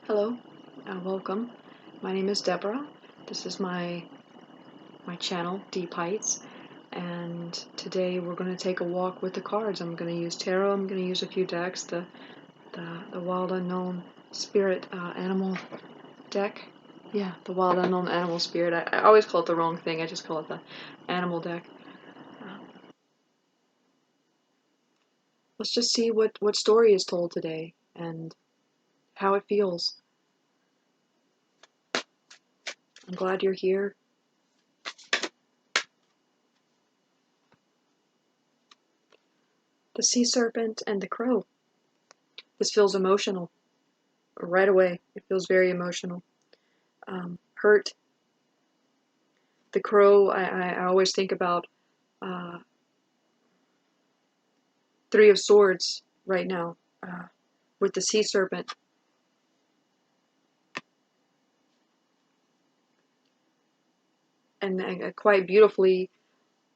Hello, welcome. My name is Deborah. This is my channel, Deep Heights, and today we're going to take a walk with the cards. I'm going to use tarot. I'm going to use a few decks. The Wild Unknown Spirit Animal deck. Yeah, the Wild Unknown Animal Spirit. I always call it the wrong thing. I just call it the Animal deck. Let's just see what story is told today and how it feels. I'm glad you're here. The Sea Serpent and the Crow. This feels emotional. Right away, it feels very emotional. Hurt. The Crow, I always think about Three of Swords right now with the Sea Serpent. And quite beautifully,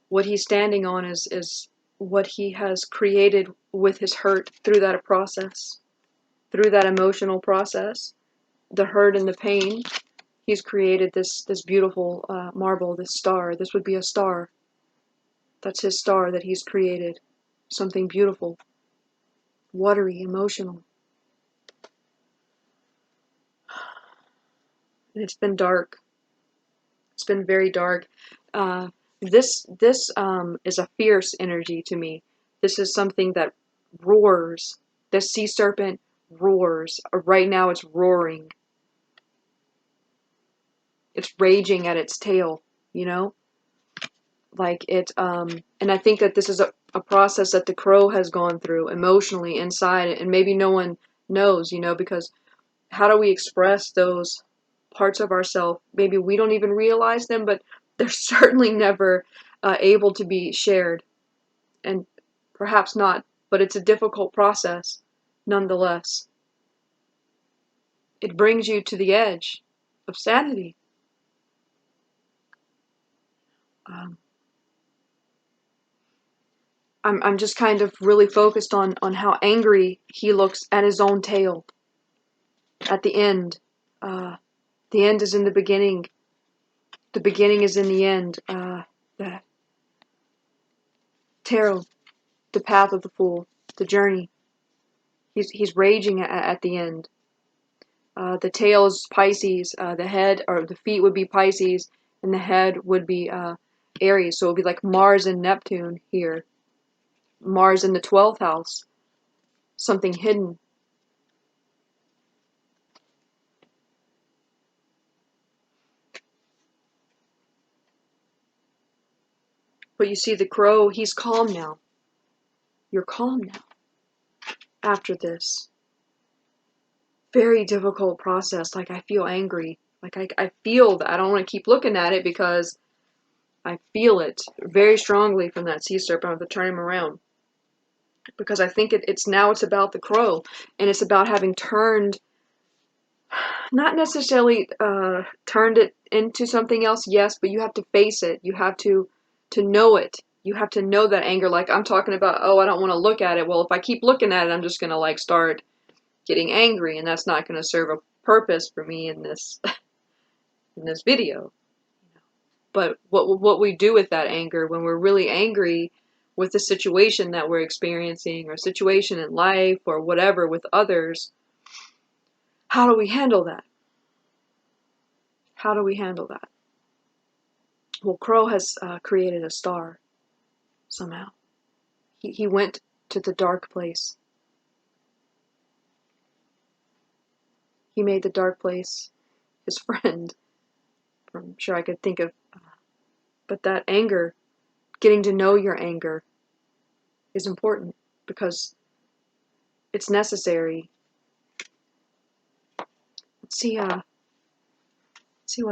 what he's standing on is what he has created with his hurt through that process, through that emotional process, the hurt and the pain. He's created this beautiful marble, this star. This would be a star. That's his star that he's created. Something beautiful, watery, emotional. And it's been dark. It's been very dark. This is a fierce energy to me. This is something that roars. The sea serpent roars. Right now it's roaring. It's raging at its tail, you know? Like it, and I think that this is a process that the crow has gone through emotionally inside, and maybe no one knows, you know, because how do we express those parts of ourselves? Maybe we don't even realize them, but they're certainly never able to be shared, and perhaps not, but it's a difficult process nonetheless. It brings you to the edge of sanity. I'm just kind of really focused on how angry he looks at his own tail at the end. The end is in the beginning. The beginning is in the end. The tarot, the path of the fool, the journey. He's raging at the end. The tail is Pisces. The head or the feet would be Pisces, and the head would be Aries. So it would be like Mars and Neptune here. Mars in the 12th house. Something hidden. But you see the crow, he's calm now. You're calm now after this very difficult process. Like, I feel angry. Like, I feel that I don't want to keep looking at it because I feel it very strongly from that sea serpent. I have to turn him around because I think it's about the crow, and it's about having turned, not necessarily turned it into something else, yes, but you have to face it. You have to know it. You have to know that anger. Like I'm talking about, oh, I don't want to look at it. Well, if I keep looking at it, I'm just going to like start getting angry, and that's not going to serve a purpose for me in this in this video. But what we do with that anger when we're really angry with the situation that we're experiencing or situation in life or whatever with others, how do we handle that? How do we handle that? Well, Crow has created a star somehow. He went to the dark place. He made the dark place his friend. I'm sure I could think of, but that anger, getting to know your anger, is important because it's necessary. Let's see what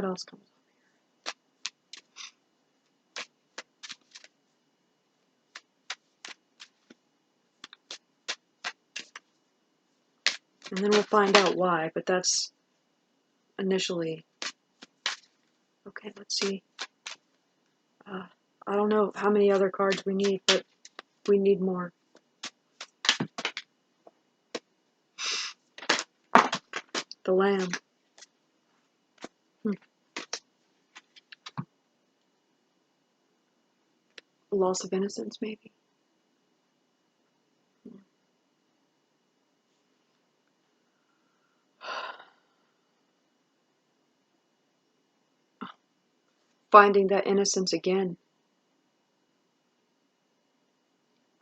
else comes up. And then we'll find out why, but that's initially. Okay, let's see. I don't know how many other cards we need, but we need more. The lamb. Loss of innocence, maybe. Finding that innocence again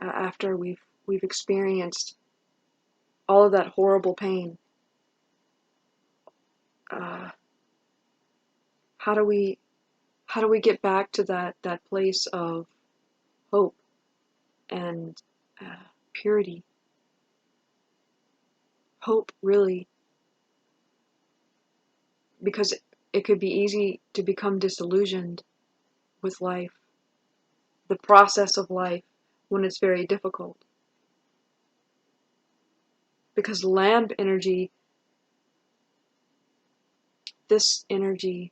after we've experienced all of that horrible pain. How do we get back to that place of hope and purity? Hope, really, because it could be easy to become disillusioned with life, the process of life, when it's very difficult. Because lamb energy, this energy,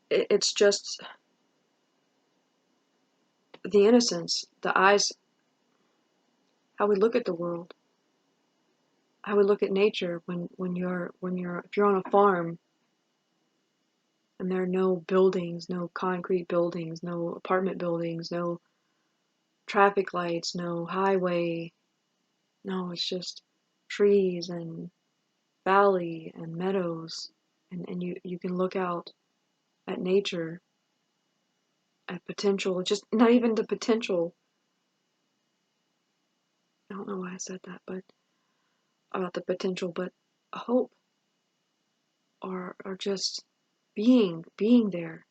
it's just the innocence, the eyes, how we look at the world, how we look at nature if you're on a farm and there are no buildings, no concrete buildings, no apartment buildings, no traffic lights, no highway, no, it's just trees and valley and meadows, and you can look out at nature, at potential, just not even the potential. I don't know why I said that, but about the potential, but hope, or just being there,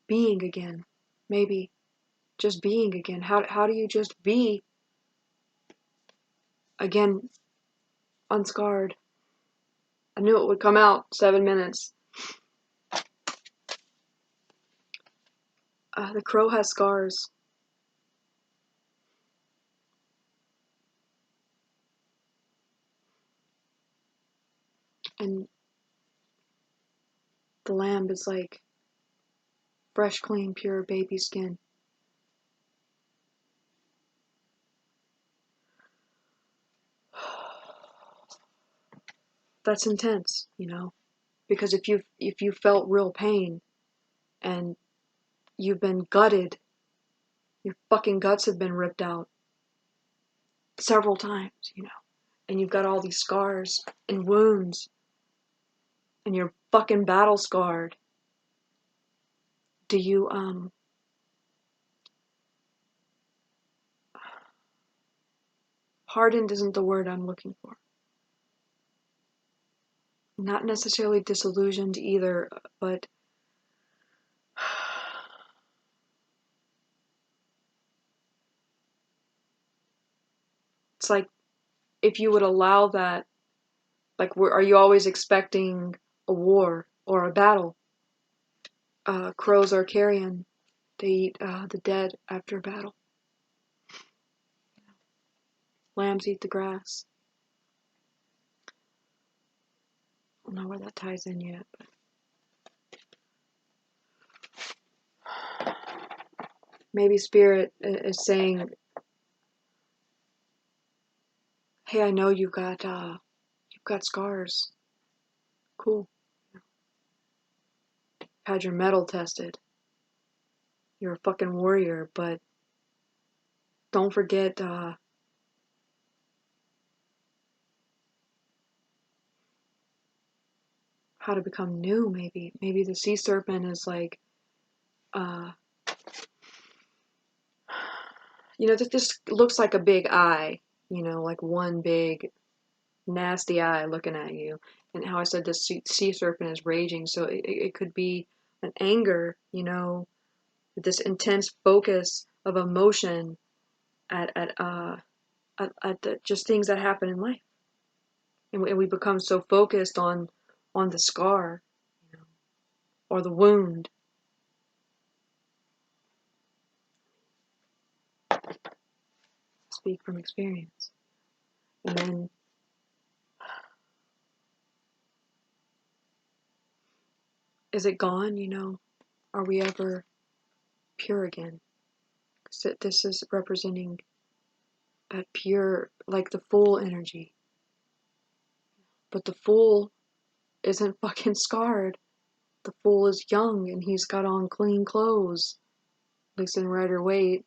being again, maybe just being again. How do you just be again, unscarred? I knew it would come out. 7 minutes. The crow has scars. And the lamb is like fresh, clean, pure baby skin. That's intense, because if you felt real pain and you've been gutted, your fucking guts have been ripped out several times, and you've got all these scars and wounds and you're fucking battle scarred. Do you hardened isn't the word I'm looking for. Not necessarily disillusioned either, but it's like if you would allow that, like, are you always expecting a war or a battle? Crows are carrion. They eat the dead after a battle. Lambs eat the grass. I don't know where that ties in yet, but maybe Spirit is saying, "Hey, I know you've got scars. Cool. Had your metal tested. You're a fucking warrior, but don't forget how to become new. Maybe the sea serpent is like, that this looks like a big eye, like one big nasty eye looking at you. And how I said the sea serpent is raging, so it could be an anger, this intense focus of emotion at just things that happen in life, and we become so focused on the scar, or the wound. Speak from experience, and then is it gone? Are we ever pure again? So this is representing that pure, like the Fool energy. But the Fool isn't fucking scarred. The Fool is young and he's got on clean clothes, at least in Rider-Waite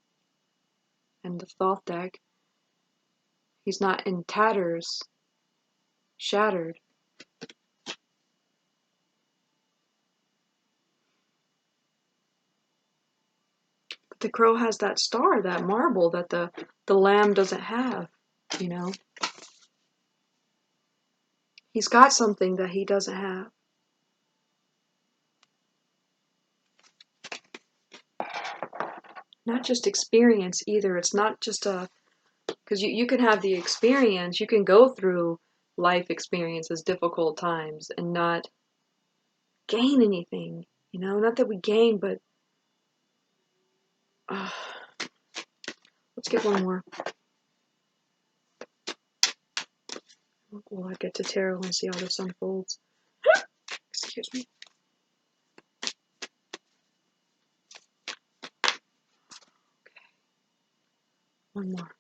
and the Thoth deck. He's not in tatters, shattered. But the Crow has that star, that marble that the Lamb doesn't have, you know? He's got something that he doesn't have. Not just experience either. It's not just a... Because you can have the experience, you can go through life experiences, difficult times, and not gain anything. You know, not that we gain, but... let's get one more. We'll get to tarot and see how this unfolds. Excuse me. Okay. One more.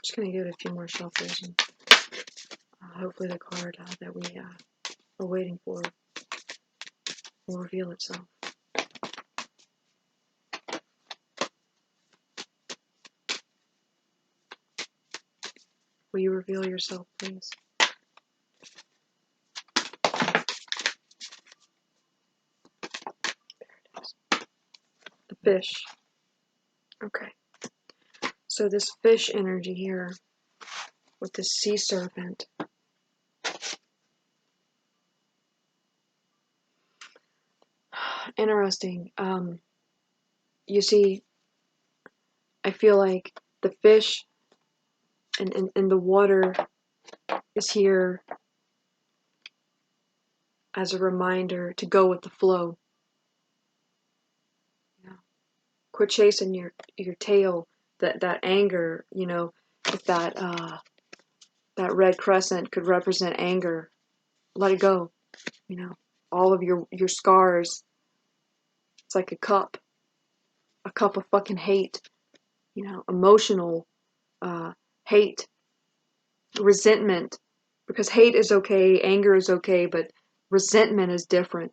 Just gonna give it a few more shuffles, and hopefully the card that we are waiting for will reveal itself. Will you reveal yourself, please? There it is. The fish. Okay. So this fish energy here with the sea serpent. Interesting. You see, I feel like the fish and the water is here as a reminder to go with the flow. Yeah. Quit chasing your tail. That anger, you know, if that red crescent could represent anger, let it go. You know, all of your scars. It's like a cup of fucking hate. You know, emotional hate, resentment. Because hate is okay, anger is okay, but resentment is different.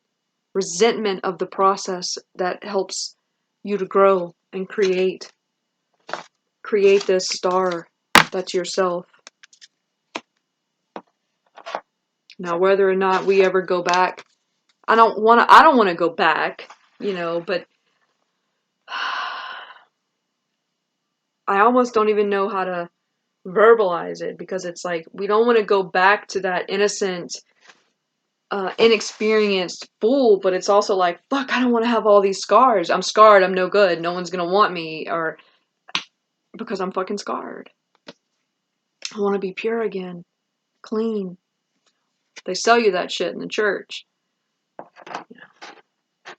Resentment of the process that helps you to grow and create this star that's yourself. Now, whether or not we ever go back, I don't want to go back, you know, but I almost don't even know how to verbalize it, because it's like we don't want to go back to that innocent, inexperienced fool, but it's also like, fuck, I don't want to have all these scars. I'm scarred, I'm no good, no one's gonna want me, or because I'm fucking scarred. I want to be pure again, clean. They sell you that shit in the church. You know,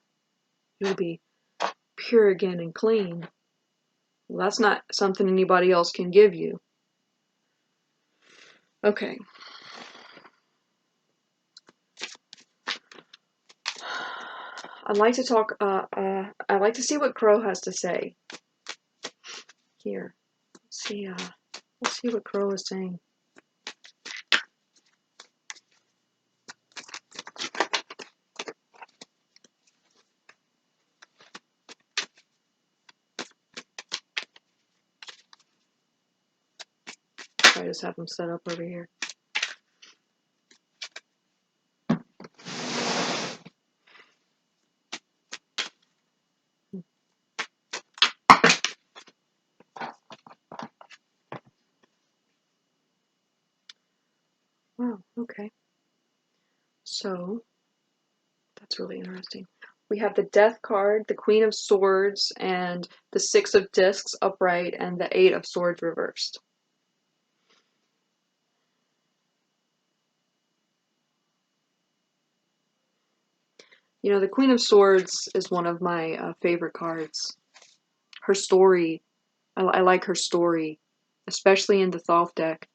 you'll be pure again and clean. Well, that's not something anybody else can give you. Okay. I'd like to talk, I'd like to see what Crow has to say. Here. Let's see what Crow is saying. I just have them set up over here. Wow, okay. So, that's really interesting. We have the Death card, the Queen of Swords, and the Six of Discs upright, and the Eight of Swords reversed. You know, the Queen of Swords is one of my favorite cards. her story. I like her story, especially in the Thoth deck.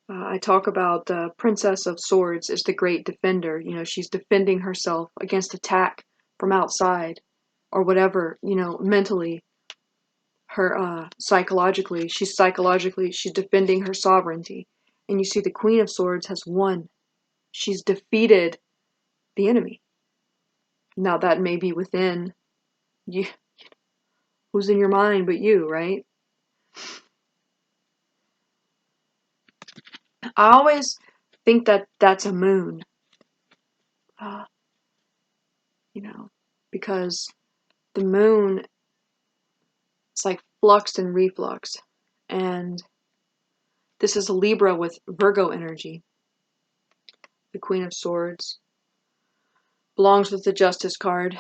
I talk about the Princess of Swords is the great defender. You know, she's defending herself against attack from outside or whatever, you know, mentally, her psychologically, she's defending her sovereignty. And you see the Queen of Swords has won. She's defeated the enemy. Now that may be within you, who's in your mind but you, right? I always think that that's a moon. You know, because the moon, it's like flux and reflux. And this is a Libra with Virgo energy. The Queen of Swords belongs with the Justice card.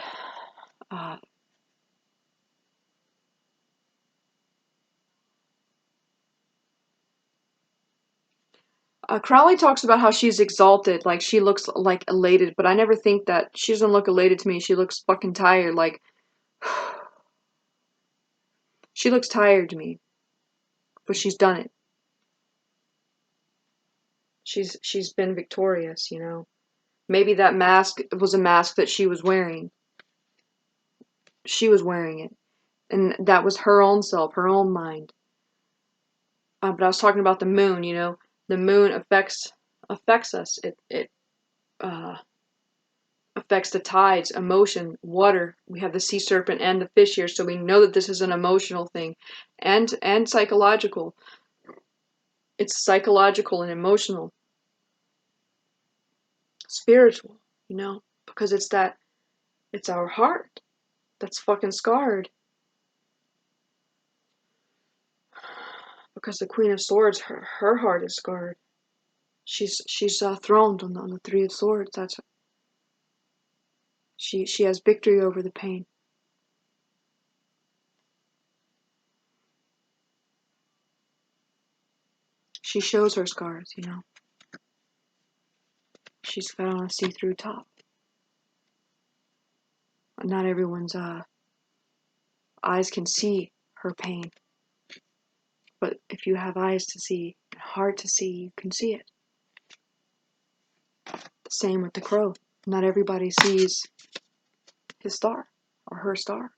Crowley talks about how she's exalted, like she looks like elated, but I never think that. She doesn't look elated to me. She looks fucking tired, like she looks tired to me. But she's done it. She's been victorious, you know. Maybe that mask was a mask that she was wearing. She was wearing it. And that was her own self, her own mind. But I was talking about the moon, you know. The moon affects us. It affects the tides, emotion, water. We have the sea serpent and the fish here, so we know that this is an emotional thing, and psychological. It's psychological and emotional, spiritual, you know, because it's our heart that's fucking scarred. Because the Queen of Swords, her heart is scarred. She's throned on the Three of Swords. That's she has victory over the pain. She shows her scars, you know. She's got on a see-through top. Not everyone's eyes can see her pain. But if you have eyes to see, and heart to see, you can see it. The same with the crow. Not everybody sees his star or her star.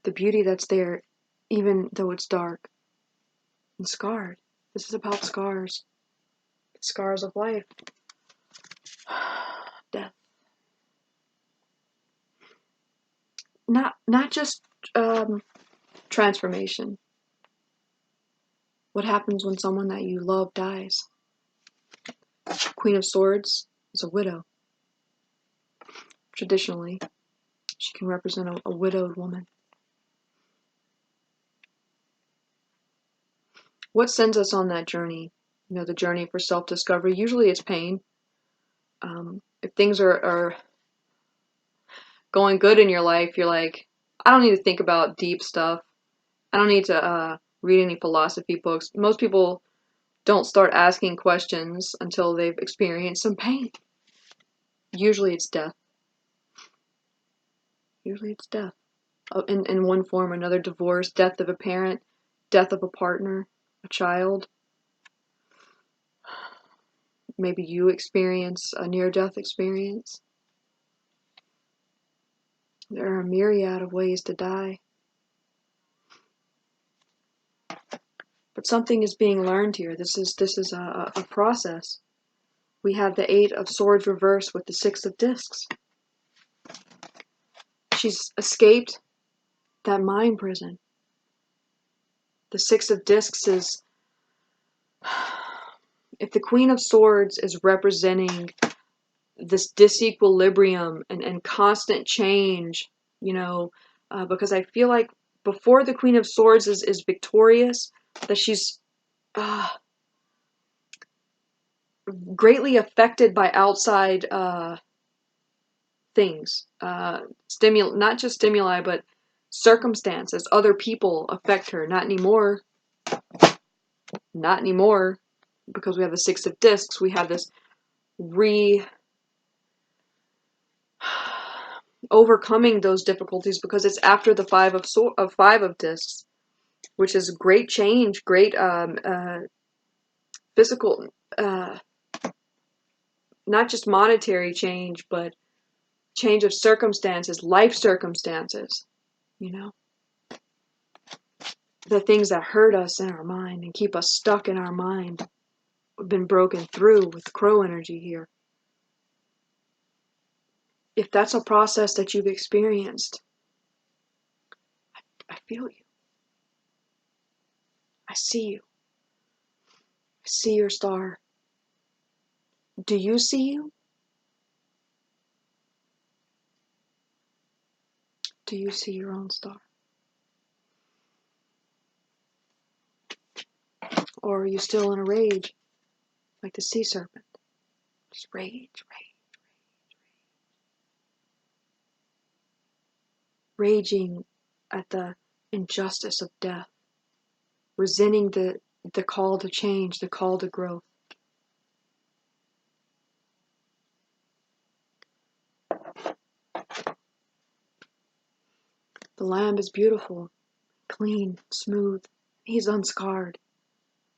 The beauty that's there, even though it's dark and scarred. This is about scars. The scars of life. Death. Not just transformation. What happens when someone that you love dies? Queen of Swords is a widow. Traditionally, she can represent a widowed woman. What sends us on that journey? You know, the journey for self-discovery. Usually it's pain. If things are going good in your life, you're like, I don't need to think about deep stuff. I don't need to read any philosophy books. Most people don't start asking questions until they've experienced some pain. Usually it's death. Usually it's death. In one form or another, divorce, death of a parent, death of a partner, a child. Maybe you experience a near-death experience. There are a myriad of ways to die. But something is being learned here. This is a process. We have the Eight of Swords reversed with the Six of Discs. She's escaped that mind prison. The Six of Discs is, if the Queen of Swords is representing this disequilibrium and constant change, you know, because I feel like before the Queen of Swords is victorious, that she's greatly affected by outside things, not just stimuli, but circumstances. Other people affect her. Not anymore. Not anymore, because we have the Six of Discs. We have this overcoming those difficulties, because it's after the five of discs, which is great change, great physical, not just monetary change, but change of circumstances, life circumstances, you know, the things that hurt us in our mind and keep us stuck in our mind have been broken through with crow energy here. If that's a process that you've experienced, I feel you. I see you. I see your star. Do you see you? Do you see your own star? Or are you still in a rage, like the sea serpent? Just rage. Raging at the injustice of death, resenting the call to change, the call to growth. The lamb is beautiful, clean, smooth. He's unscarred,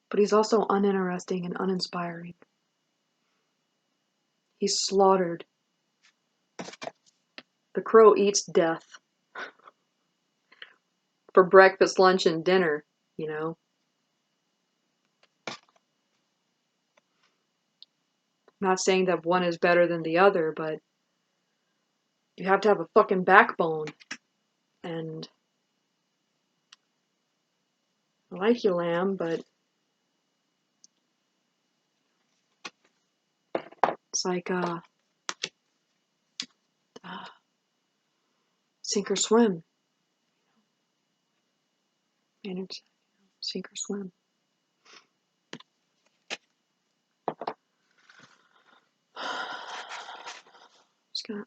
but he's also uninteresting and uninspiring. He's slaughtered. The crow eats death for breakfast, lunch, and dinner, you know. I'm not saying that one is better than the other, but you have to have a fucking backbone. And I like you, lamb, but it's like sink or swim. And it's sink or swim. Just gonna.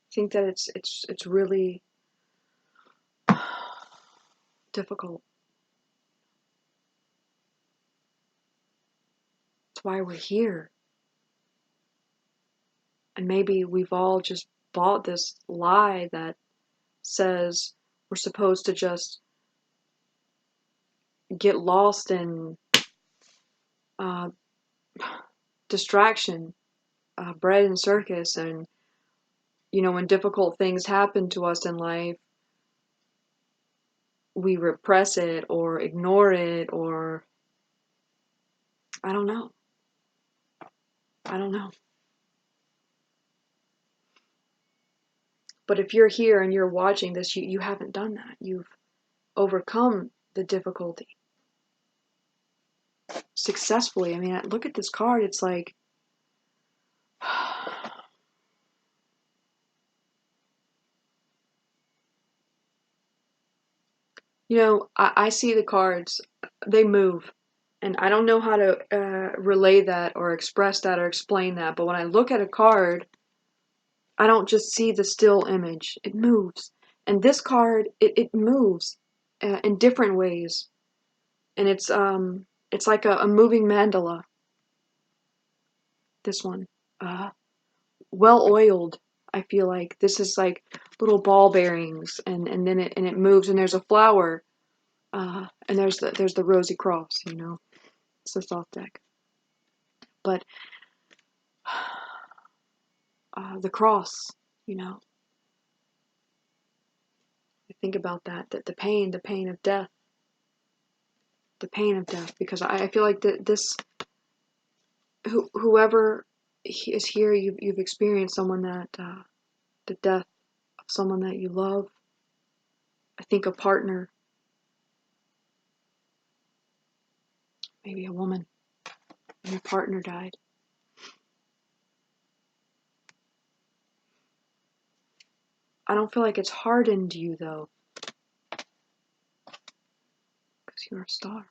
I think that it's really difficult. That's why we're here. And maybe we've all just bought this lie that says we're supposed to just get lost in distraction, bread and circus, and you know, when difficult things happen to us in life, we repress it or ignore it, or I don't know. But if you're here and you're watching this, you haven't done that. You've overcome the difficulty successfully. I mean, look at this card. It's like, you know, I see the cards. They move. And I don't know how to relay that or express that or explain that. But when I look at a card, I don't just see the still image. It moves. And this card, it moves in different ways. And it's like a moving mandala. This one. Well oiled. I feel like this is like little ball bearings, and then it moves, and there's a flower, and there's the rosy cross, you know. It's the soft deck. But the cross, you know. I think about that the pain of death. The pain of death, because I feel like this whoever is here, you've experienced someone that the death of someone that you love. I think a partner, maybe a woman, and your partner died. I don't feel like it's hardened you though, because you're a star.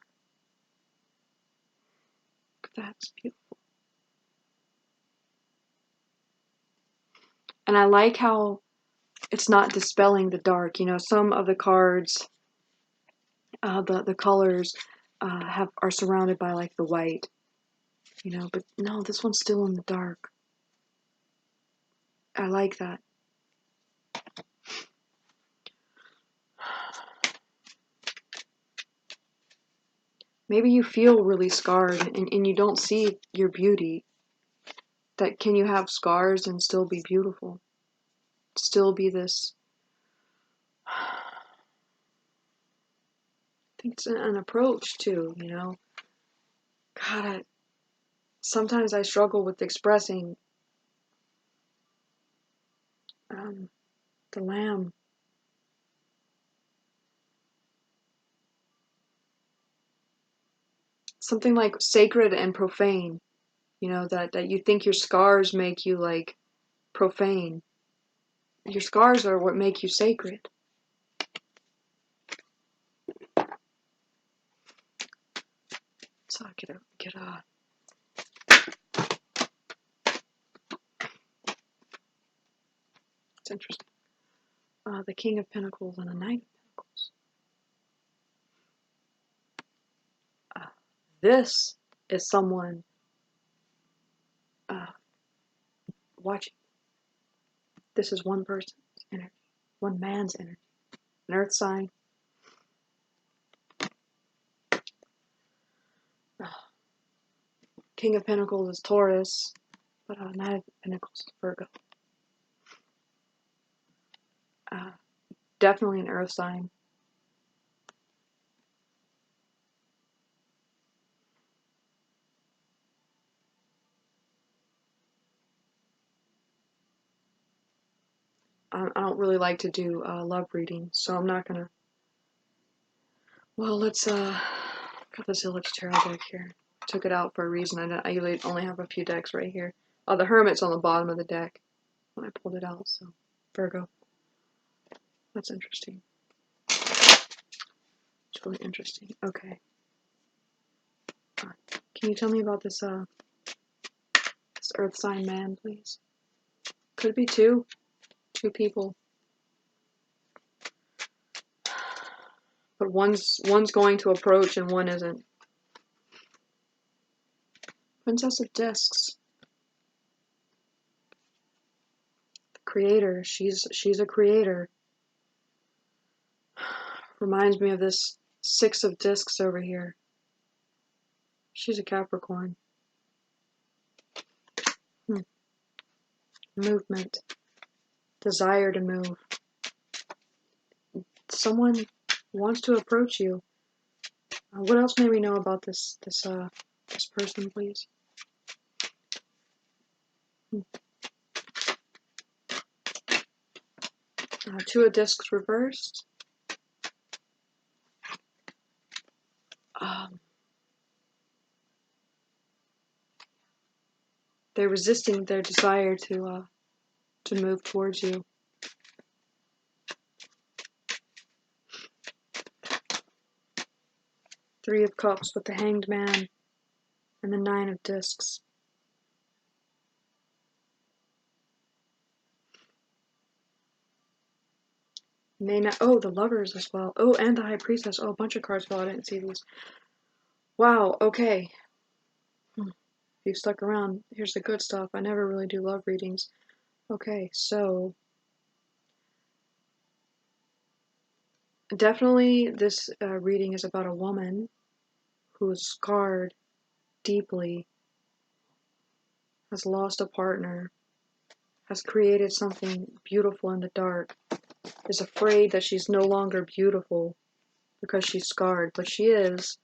That's beautiful. And I like how it's not dispelling the dark. You know, some of the cards, the colors, are surrounded by like the white, you know, but no, this one's still in the dark. I like that. Maybe you feel really scarred and you don't see your beauty. That can you have scars and still be beautiful? Still be this. I think it's an approach too, you know. God, sometimes I struggle with expressing the lamb. Something like sacred and profane, you know, that you think your scars make you like profane. Your scars are what make you sacred. So I get it's interesting. The King of Pentacles and the Knight of Pentacles. This is someone watching. This is one person's energy, one man's energy. An earth sign. King of Pentacles is Taurus, but Knight of Pentacles is Virgo. Definitely an earth sign. I don't really like to do love readings, so I'm not gonna. Well, let's got this Illich Tarot deck here. Took it out for a reason. I usually only have a few decks right here. The Hermit's on the bottom of the deck when I pulled it out. So Virgo. That's interesting. It's really interesting. Okay. Can you tell me about this this earth sign man, please? Could be two people. But one's going to approach and one isn't. Princess of Discs. The creator. She's a creator. Reminds me of this Six of Discs over here. She's a Capricorn. Movement. Desire to move. Someone wants to approach you. What else may we know about this person, please? Two of Discs reversed. They're resisting their desire to move towards you. Three of Cups with the Hanged Man and the Nine of Discs. May not. Oh, the Lovers as well. Oh, and the High Priestess. Oh, a bunch of cards fell. I didn't see these. Wow. Okay. If you stuck around, here's the good stuff. I never really do love readings. Okay, so definitely this reading is about a woman who is scarred deeply, has lost a partner, has created something beautiful in the dark, is afraid that she's no longer beautiful because she's scarred, but she is.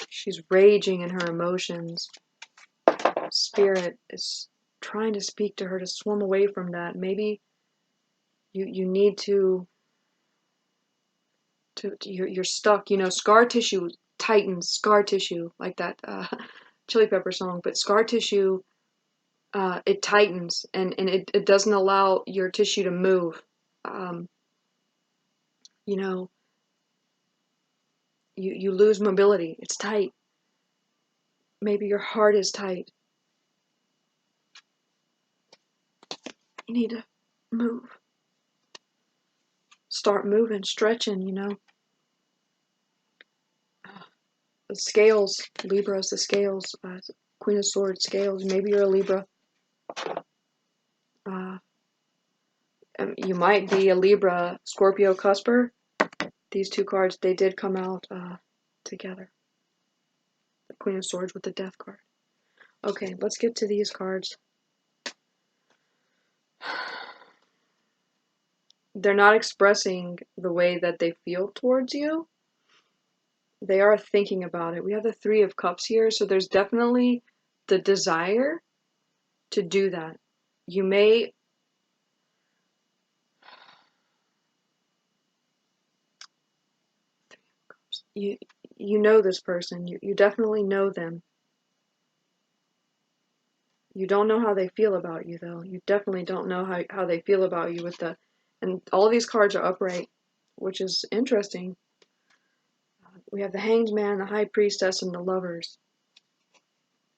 She's raging in her emotions. Spirit is trying to speak to her to swim away from that. Maybe you need to you're stuck. You know, scar tissue tightens. Scar tissue, like that Chili Pepper song, but scar tissue it tightens and it doesn't allow your tissue to move. You know, you lose mobility. It's tight. Maybe your heart is tight. You need to move. Start moving, stretching, you know. Scales. Libra is the scales. Queen of Swords, scales. Maybe you're a Libra. You might be a Libra, Scorpio, Cusper. These two cards, they did come out together. The Queen of Swords with the Death card. Okay, let's get to these cards. They're not expressing the way that they feel towards you. They are thinking about it. We have the Three of Cups here, so there's definitely the desire to do that. You may... You know this person. You definitely know them. You don't know how they feel about you, though. You definitely don't know how they feel about you with the... And all these cards are upright, which is interesting. We have the Hanged Man, the High Priestess, and the Lovers.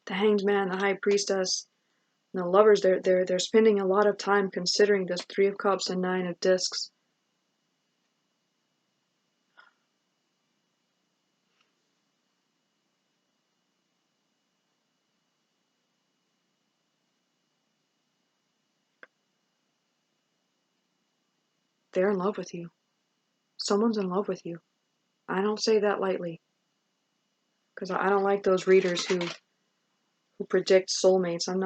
The Hanged Man, the High Priestess, and the Lovers, they're spending a lot of time considering this Three of Cups and Nine of Discs. They're in love with you. Someone's in love with you. I don't say that lightly, because I don't like those readers who predict soulmates. I'm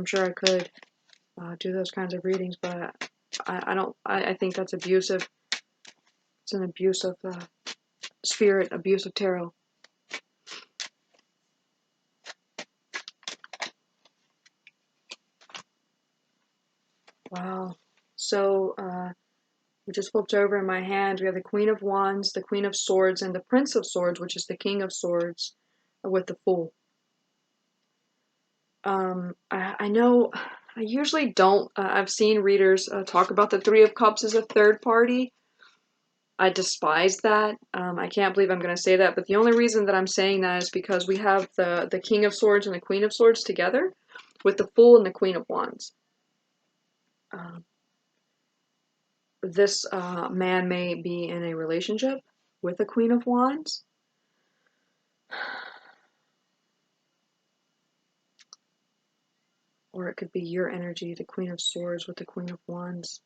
sure I could do those kinds of readings, but I think that's abusive. It's an abuse of spirit, abuse of tarot. Wow. So, we just flipped over in my hand. We have the Queen of Wands, the Queen of Swords, and the Prince of Swords, which is the King of Swords, with the Fool. I know, I usually don't, I've seen readers talk about the Three of Cups as a third party. I despise that. I can't believe I'm going to say that, but the only reason that I'm saying that is because we have the King of Swords and the Queen of Swords together, with the Fool and the Queen of Wands. This man may be in a relationship with the Queen of Wands. Or it could be your energy, the Queen of Swords with the Queen of Wands.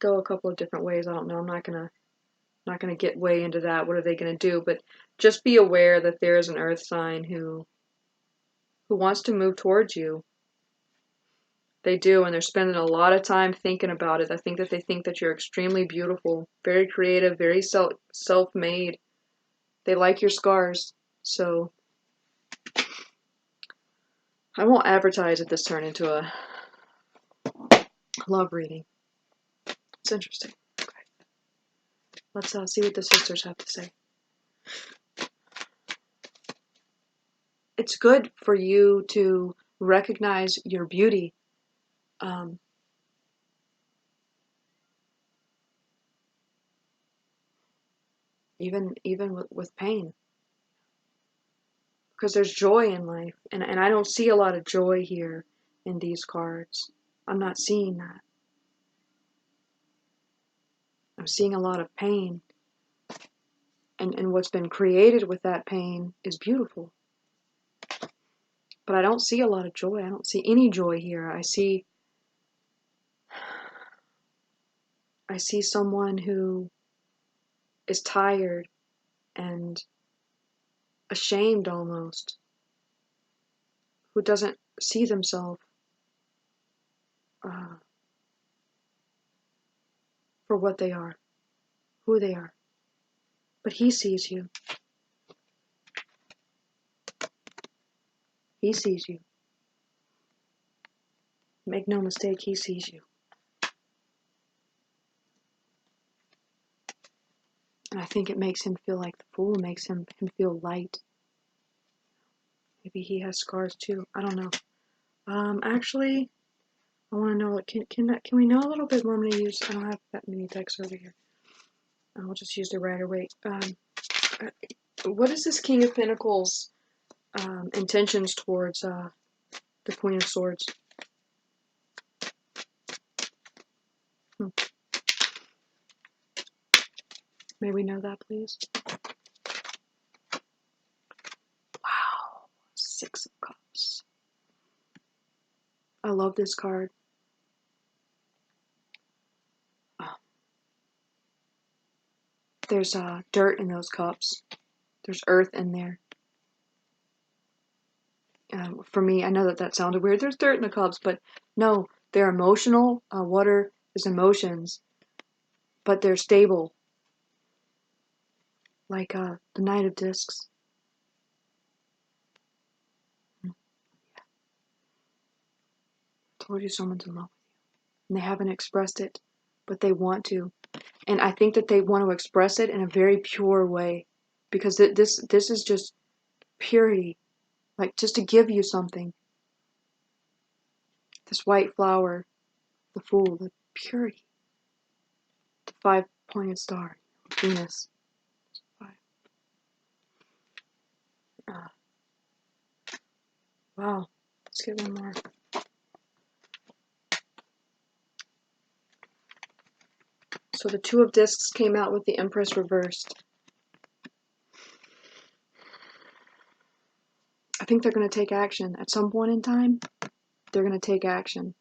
Go a couple of different ways. I don't know. I'm not gonna get way into that. What are they gonna do? But just be aware that there is an earth sign who wants to move towards you. They do, and they're spending a lot of time thinking about it. I think that they think that you're extremely beautiful, very creative, very self-made. They like your scars. So I won't advertise if this turned into a love reading. It's interesting. Okay. Let's see what the sisters have to say. It's good for you to recognize your beauty. Even with pain. Because there's joy in life. And I don't see a lot of joy here in these cards. I'm not seeing that. I'm seeing a lot of pain. And what's been created with that pain is beautiful. But I don't see a lot of joy. I don't see any joy here. I see someone who is tired and ashamed almost, who doesn't see themselves for what they are, who they are. But he sees you. He sees you. Make no mistake, he sees you. And I think it makes him feel like the Fool, makes him feel light. Maybe he has scars too. I don't know. Actually, I want to know, can we know a little bit more? I'm going to use, I don't have that many decks over here. I'll just use the Rider-Waite. What is this King of Pentacles intentions towards the Queen of Swords? May we know that, please? Wow. 6 of Cups. I love this card. There's dirt in those cups. There's earth in there. For me, I know that sounded weird. There's dirt in the cups, but no, they're emotional. Water is emotions, but they're stable. Like the Knight of Discs. I told you someone's in love with you. And they haven't expressed it, but they want to. And I think that they want to express it in a very pure way. Because this is just purity. Like, just to give you something. This white flower, the Fool, the purity. The 5-pointed star, Venus. 5. Wow. Let's get one more. So the 2 of Discs came out with the Empress reversed. I think they're going to take action. At some point in time, they're going to take action.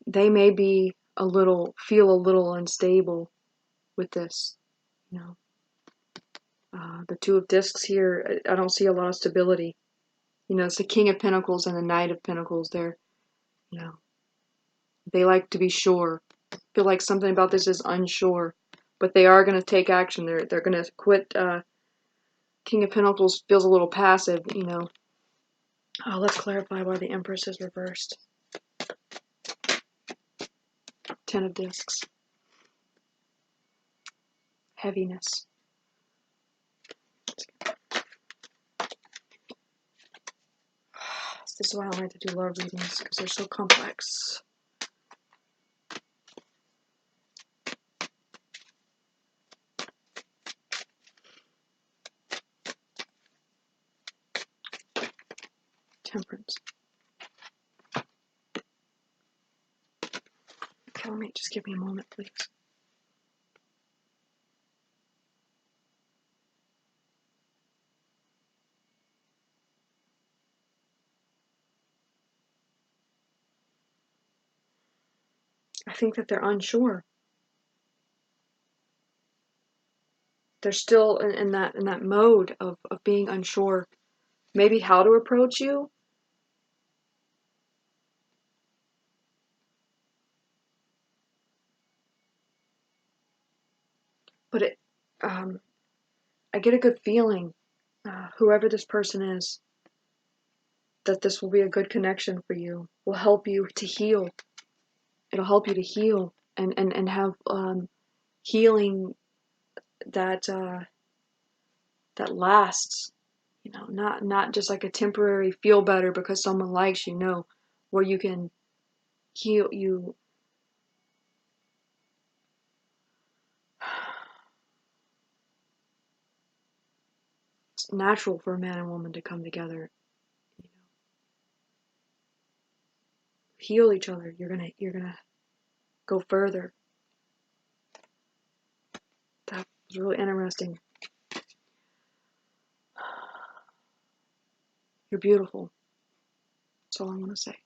They may be feel a little unstable with this. The 2 of Discs here, I don't see a lot of stability. It's the King of Pentacles and the Knight of Pentacles. They like to be sure. Feel like something about this is unsure, but they are going to take action. They're going to quit. King of Pentacles feels a little passive. Let's clarify why the Empress is reversed. 10 of Discs. Heaviness. This is why I don't like to do love readings, because they're so complex. Temperance. Okay, just give me a moment, please. I think that they're unsure. They're still in that mode of being unsure. Maybe how to approach you. But I get a good feeling, whoever this person is, that this will be a good connection for you. Will help you to heal. It'll help you to heal and have healing that that lasts. Not just like a temporary feel better because someone likes you. No, where you can heal you. It's natural for a man and woman to come together. Heal each other. You're gonna go further. That was really interesting. You're beautiful. That's all I want to say.